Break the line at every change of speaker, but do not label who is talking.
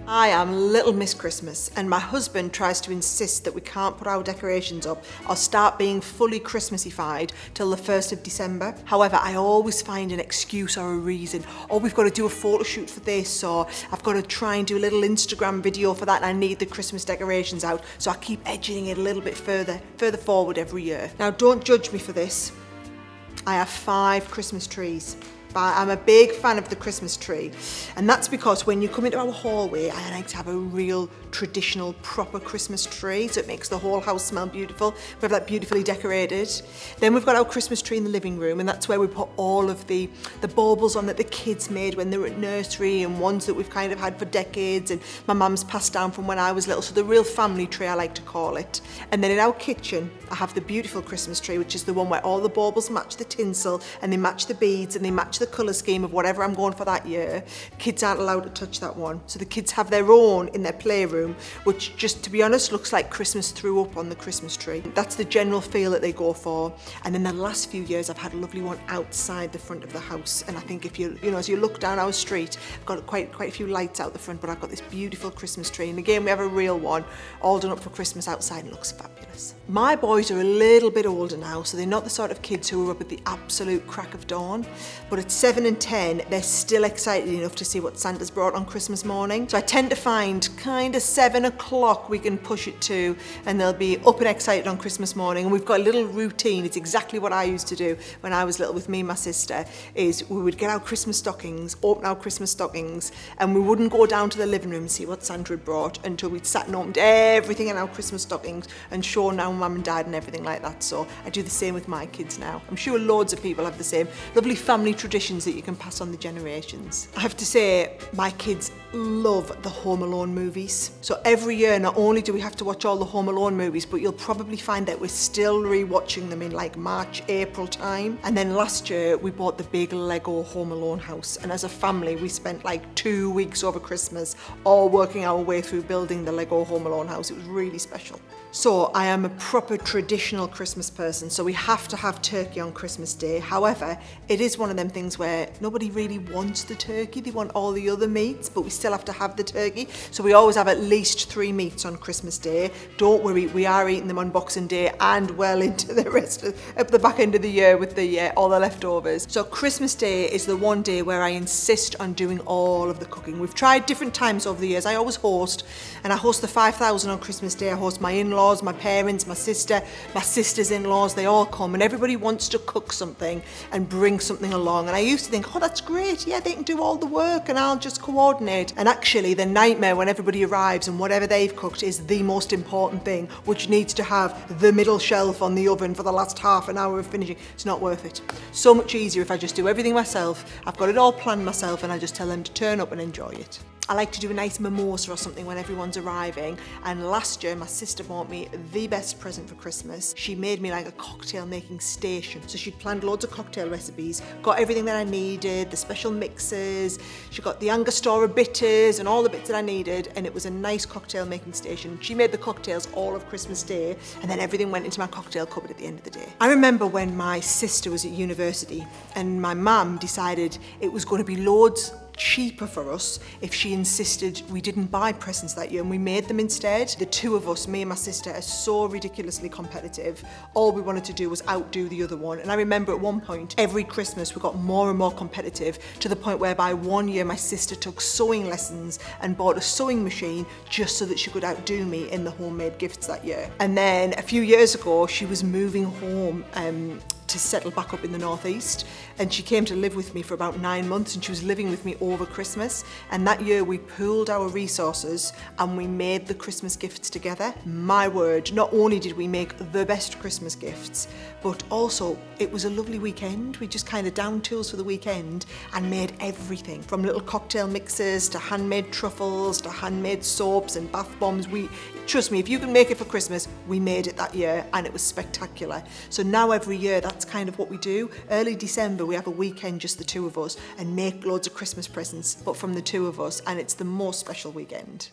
I am Little Miss Christmas, and my husband tries to insist that we can't put our decorations up or start being fully Christmassified till the 1st of December. However, I always find an excuse or a reason. Oh, we've got to do a photo shoot for this, or I've got to try and do a little Instagram video for that, and I need the Christmas decorations out. So I keep edging it a little bit further forward every year. Now, don't judge me for this. I have 5 Christmas trees. I'm a big fan of the Christmas tree, and that's because when you come into our hallway, I like to have a real traditional proper Christmas tree, so it makes the whole house smell beautiful. We have that beautifully decorated. Then we've got our Christmas tree in the living room, and that's where we put all of the baubles on that the kids made when they were at nursery, and ones that we've kind of had for decades, and my mum's passed down from when I was little, so the real family tree, I like to call it. And then in our kitchen, I have the beautiful Christmas tree, which is the one where all the baubles match the tinsel, and they match the beads, and they match the colour scheme of whatever I'm going for that year. Kids aren't allowed to touch that one. So the kids have their own in their playroom, which just, to be honest, looks like Christmas threw up on the Christmas tree. That's the general feel that they go for. And then the last few years, I've had a lovely one outside the front of the house. And I think if you as you look down our street, I've got quite a few lights out the front, but I've got this beautiful Christmas tree. And again, we have a real one, all done up for Christmas outside, and it looks fabulous. My boys are a little bit older now, so they're not the sort of kids who are up at the absolute crack of dawn. But at 7 and 10, they're still excited enough to see what Santa's brought on Christmas morning. So I tend to find kind of 7 o'clock we can push it to, and they'll be up and excited on Christmas morning. And we've got a little routine. It's exactly what I used to do when I was little with me and my sister, is we would get our Christmas stockings, open our Christmas stockings, and we wouldn't go down to the living room and see what Santa had brought until we'd sat and opened everything in our Christmas stockings and shown our mum and dad and everything like that. So I do the same with my kids now. I'm sure loads of people have the same lovely family traditions that you can pass on the generations. I have to say, my kids love the Home Alone movies. So every year, not only do we have to watch all the Home Alone movies, but you'll probably find that we're still re-watching them in like March, April time. And then last year, we bought the big Lego Home Alone house. And as a family, we spent like 2 weeks over Christmas all working our way through building the Lego Home Alone house. It was really special. So I am a proper traditional Christmas person, so we have to have turkey on Christmas Day. However, it is one of them things where nobody really wants the turkey. They want all the other meats, but we still have to have the turkey. So we always have at least 3 meats on Christmas Day. Don't worry, we are eating them on Boxing Day and well into the rest of up the back end of the year with the all the leftovers. So Christmas Day is the one day where I insist on doing all of the cooking. We've tried different times over the years. I always host, and I host the 5,000 on Christmas Day. I host my in-laws, my parents, my sister, my sister's in-laws, they all come, and everybody wants to cook something and bring something along. And I used to think, oh, that's great, yeah, they can do all the work and I'll just coordinate. And actually the nightmare when everybody arrives and whatever they've cooked is the most important thing, which needs to have the middle shelf on the oven for the last half an hour of finishing. It's not worth it. So much easier if I just do everything myself. I've got it all planned myself, and I just tell them to turn up and enjoy it. I like to do a nice mimosa or something when everyone's arriving, and last year my sister bought me the best present for Christmas. She made me like a cocktail making station. So she'd planned loads of cocktail recipes, got everything that I needed, the special mixes, she got the Angostura bitters and all the bits that I needed, and it was a nice cocktail making station. She made the cocktails all of Christmas Day, and then everything went into my cocktail cupboard at the end of the day. I remember when my sister was at university and my mum decided it was going to be loads cheaper for us if she insisted we didn't buy presents that year and we made them instead. The two of us, me and my sister, are so ridiculously competitive. All we wanted to do was outdo the other one. And I remember at one point, every Christmas we got more and more competitive, to the point whereby one year my sister took sewing lessons and bought a sewing machine just so that she could outdo me in the homemade gifts that year. And then a few years ago, she was moving home to settle back up in the northeast, and she came to live with me for about 9 months, and she was living with me over Christmas. And that year we pooled our resources and we made the Christmas gifts together. My word, not only did we make the best Christmas gifts, but also it was a lovely weekend. We just kind of down tools for the weekend and made everything from little cocktail mixes to handmade truffles to handmade soaps and bath bombs. Trust me, if you can make it for Christmas, we made it that year and it was spectacular. So now every year that's kind of what we do. Early December we have a weekend, just the two of us, and make loads of Christmas presents, but from the two of us, and it's the most special weekend.